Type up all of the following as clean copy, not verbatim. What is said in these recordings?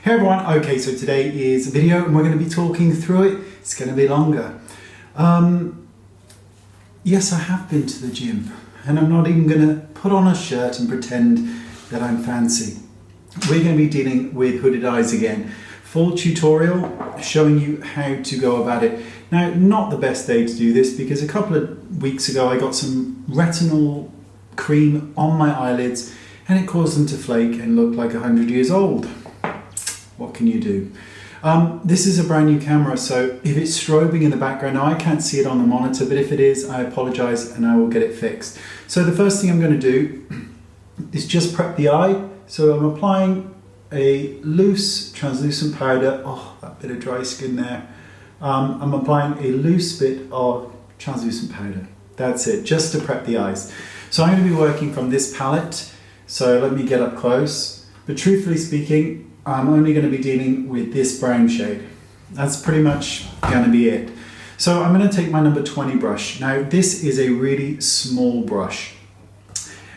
Hey everyone, okay, so today is a video and we're going to be talking through it. It's going to be longer. Yes, I have been to the gym and I'm not even going to put on a shirt and pretend that I'm fancy. We're going to be dealing with hooded eyes again. Full tutorial showing you how to go about it. Now, not the best day to do this because a couple of weeks ago I got some retinol cream on my eyelids and it caused them to flake and look like 100 years old. What can you do? This is a brand new camera, so if it's strobing in the background, now I can't see it on the monitor, but if it is, I apologize and I will get it fixed. So the first thing I'm going to do is just prep the eye. So I'm applying a loose translucent powder. Oh, that bit of dry skin there. I'm applying a loose bit of translucent powder. That's it, just to prep the eyes. So I'm going to be working from this palette. So let me get up close. But truthfully speaking, I'm only going to be dealing with this brown shade. That's pretty much going to be it. So I'm going to take my number 20 brush. Now this is a really small brush.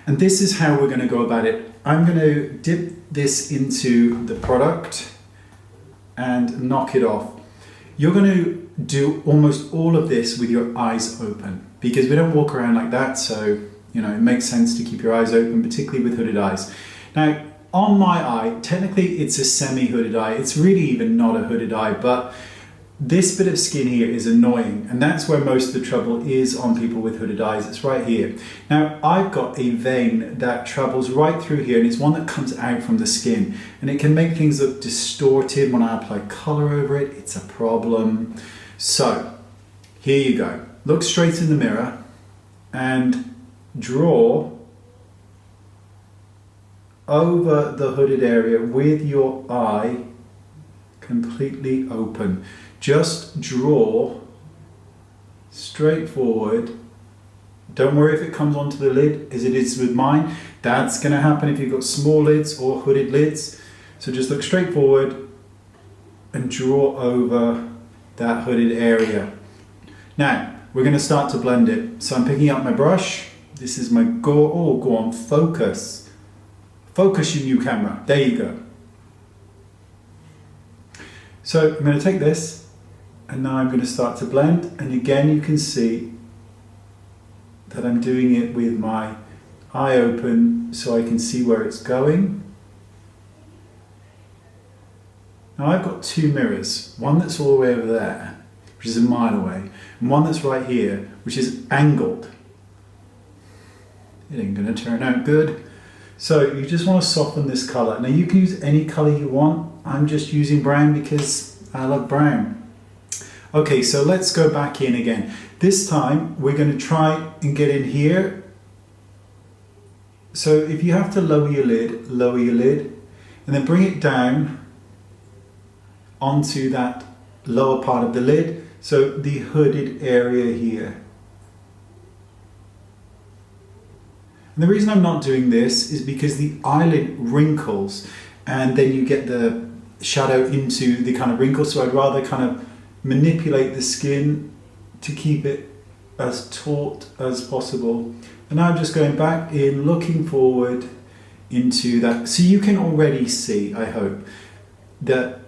And this is how we're going to go about it. I'm going to dip this into the product and knock it off. You're going to do almost all of this with your eyes open because we don't walk around like that. So, you know, it makes sense to keep your eyes open, particularly with hooded eyes. Now, on my eye, technically it's a semi-hooded eye. It's really even not a hooded eye, but this bit of skin here is annoying, and that's where most of the trouble is on people with hooded eyes. It's right here. Now, I've got a vein that travels right through here, and it's one that comes out from the skin, and it can make things look distorted when I apply color over it. It's a problem. So, here you go. Look straight in the mirror and draw over the hooded area with your eye completely open. Just draw straight forward. Don't worry if it comes onto the lid as it is with mine. That's going to happen if you've got small lids or hooded lids. So just look straight forward and draw over that hooded area. Now we're going to start to blend it. So I'm picking up my brush. This is my go on, focus. Focus your new camera. There you go. So I'm going to take this and now I'm going to start to blend, and again you can see that I'm doing it with my eye open so I can see where it's going. Now I've got two mirrors, one that's all the way over there, which is a mile away, and one that's right here, which is angled. It ain't going to turn out good. So you just want to soften this color. Now you can use any color you want. I'm just using brown because I love brown. Okay, so let's go back in again. This time we're going to try and get in here. So if you have to lower your lid, and then bring it down onto that lower part of the lid. So the hooded area here. And the reason I'm not doing this is because the eyelid wrinkles and then you get the shadow into the kind of wrinkles. So I'd rather kind of manipulate the skin to keep it as taut as possible. And now I'm just going back in, looking forward into that. So you can already see, I hope, that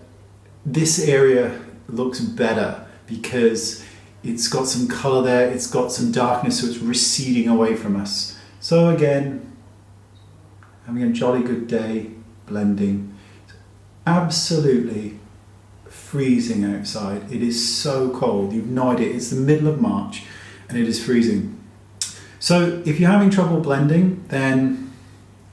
this area looks better because it's got some color there, it's got some darkness, so it's receding away from us. So again, having a jolly good day blending. It's absolutely freezing outside. It is so cold. You've no idea. It's the middle of March and it is freezing. So if you're having trouble blending, then,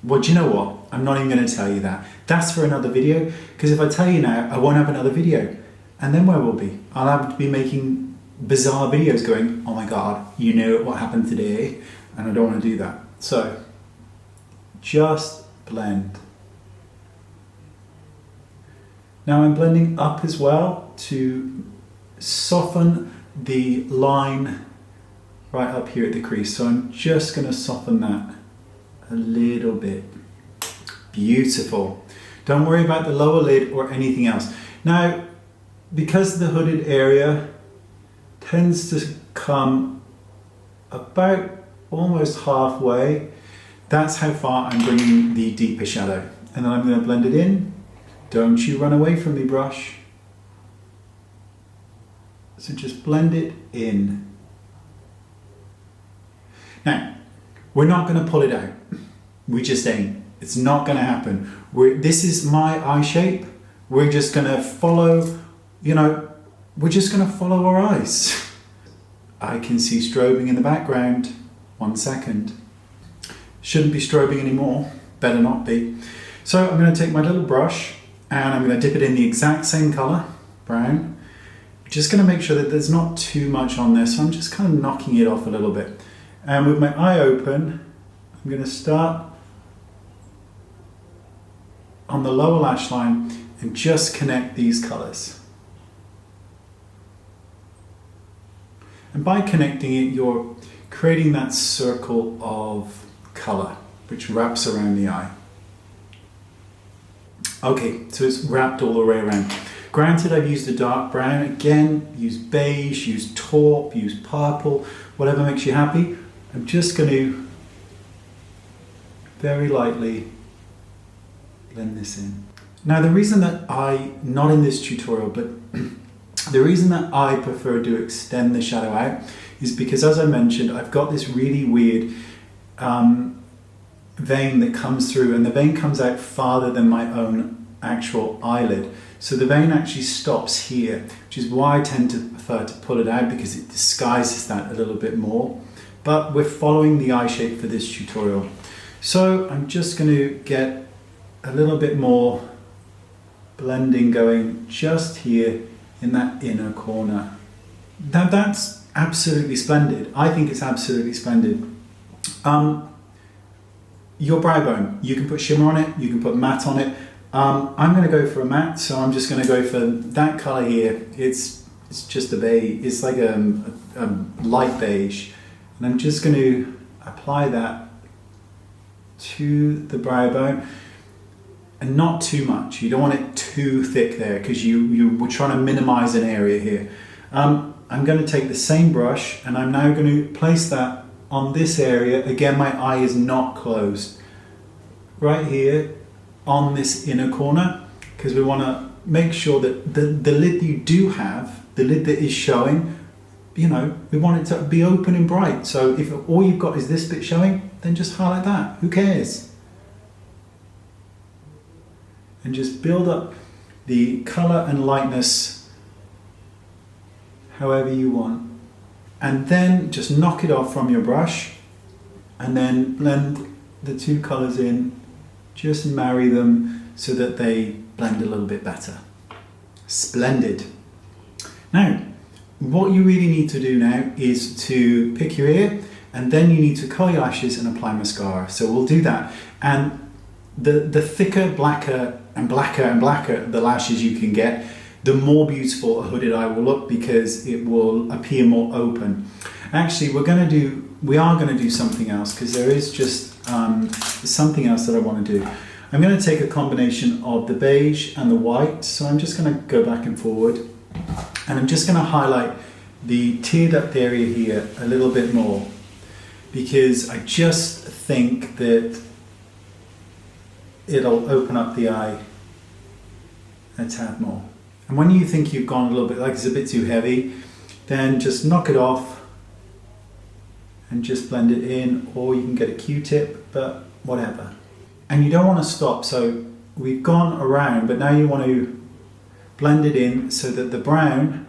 well, do you know what? I'm not even going to tell you that. That's for another video, because if I tell you now, I won't have another video. And then where will be? I'll have to be making bizarre videos going, oh my God, you know what happened today? And I don't want to do that. So just blend. Now I'm blending up as well to soften the line right up here at the crease. So I'm just going to soften that a little bit. Beautiful. Don't worry about the lower lid or anything else. Now, because the hooded area tends to come about almost halfway, that's how far I'm bringing the deeper shadow. And then I'm going to blend it in Don't you run away from me, brush. So just blend it in. Now, we're not going to pull it out. We just ain't. It's not going to happen. This is my eye shape. We're just going to follow, we're just going to follow our eyes. I can see strobing in the background. 1 second. Shouldn't be strobing anymore. Better not be. So I'm going to take my little brush and I'm going to dip it in the exact same color, brown. Just going to make sure that there's not too much on there. So I'm just kind of knocking it off a little bit. And with my eye open, I'm going to start on the lower lash line and just connect these colors. And by connecting it, you're creating that circle of color which wraps around the eye. Okay, so it's wrapped all the way around. Granted, I've used a dark brown. Again, use beige, use taupe, use purple, whatever makes you happy. I'm just going to very lightly blend this in. Now, the reason that not in this tutorial, but the reason that I prefer to extend the shadow out is because, as I mentioned, I've got this really weird vein that comes through, and the vein comes out farther than my own actual eyelid. So the vein actually stops here, which is why I tend to prefer to pull it out, because it disguises that a little bit more. But we're following the eye shape for this tutorial. So I'm just going to get a little bit more blending going just here in that inner corner. Now that's absolutely splendid. I think it's absolutely splendid. Your brow bone, you can put shimmer on it, you can put matte on it. I'm going to go for a matte, so I'm just going to go for that color here. It's just a beige. It's like a light beige, and I'm just going to apply that to the brow bone, and not too much. You don't want it too thick there, because we're trying to minimize an area here. I'm going to take the same brush, and I'm now going to place that on this area. Again, my eye is not closed. Right here on this inner corner, because we want to make sure that the lid you do have, the lid that is showing, we want it to be open and bright. So if all you've got is this bit showing, then just highlight that. Who cares? And just build up the color and lightness however you want. And then just knock it off from your brush, and then blend the two colors in. Just marry them so that they blend a little bit better. Splendid. Now, what you really need to do now is to pick your ear, and then you need to curl your lashes and apply mascara. So we'll do that. And the thicker, blacker and blacker and blacker the lashes you can get, the more beautiful a hooded eye will look, because it will appear more open. Actually, we are going to do something else, because there is just something else that I want to do. I'm going to take a combination of the beige and the white, so I'm just going to go back and forward, and I'm just going to highlight the tear duct area here a little bit more, because I just think that it'll open up the eye a tad more. And when you think you've gone a little bit, like it's a bit too heavy, then just knock it off and just blend it in, or you can get a Q-tip, but whatever. And you don't want to stop, so we've gone around, but now you want to blend it in so that the brown,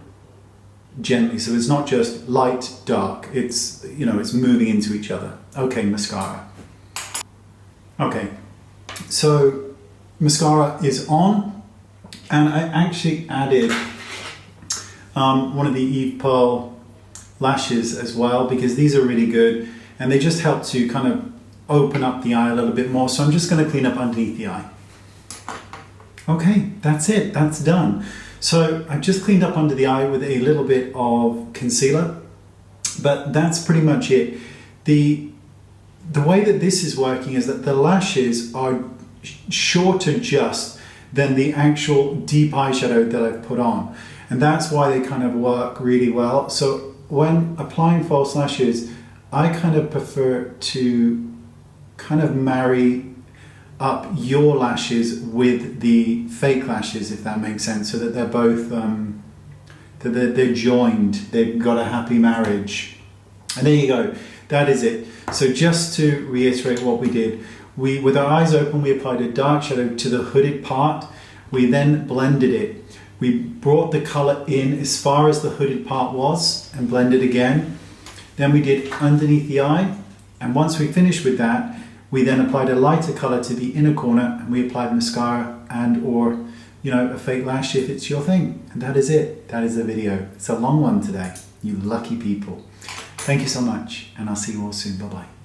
gently, so it's not just light, dark, it's moving into each other. Okay, mascara. Okay, so mascara is on, and I actually added one of the Eve Pearl lashes as well, because these are really good and they just help to kind of open up the eye a little bit more. So I'm just going to clean up underneath the eye. Okay, that's it, that's done. So I've just cleaned up under the eye with a little bit of concealer, but that's pretty much it. The way that this is working is that the lashes are shorter just than the actual deep eyeshadow that I've put on, and that's why they kind of work really well. So when applying false lashes, I kind of prefer to kind of marry up your lashes with the fake lashes, if that makes sense, so that they're both they're joined, they've got a happy marriage. And there you go, that is it. So just to reiterate what we did, with our eyes open, we applied a dark shadow to the hooded part. We then blended it. We brought the color in as far as the hooded part was and blended again. Then we did underneath the eye, and once we finished with that, we then applied a lighter color to the inner corner, and we applied mascara and or a fake lash if it's your thing. And that is it. That is the video. It's a long one today. You lucky people. Thank you so much, and I'll see you all soon. Bye-bye.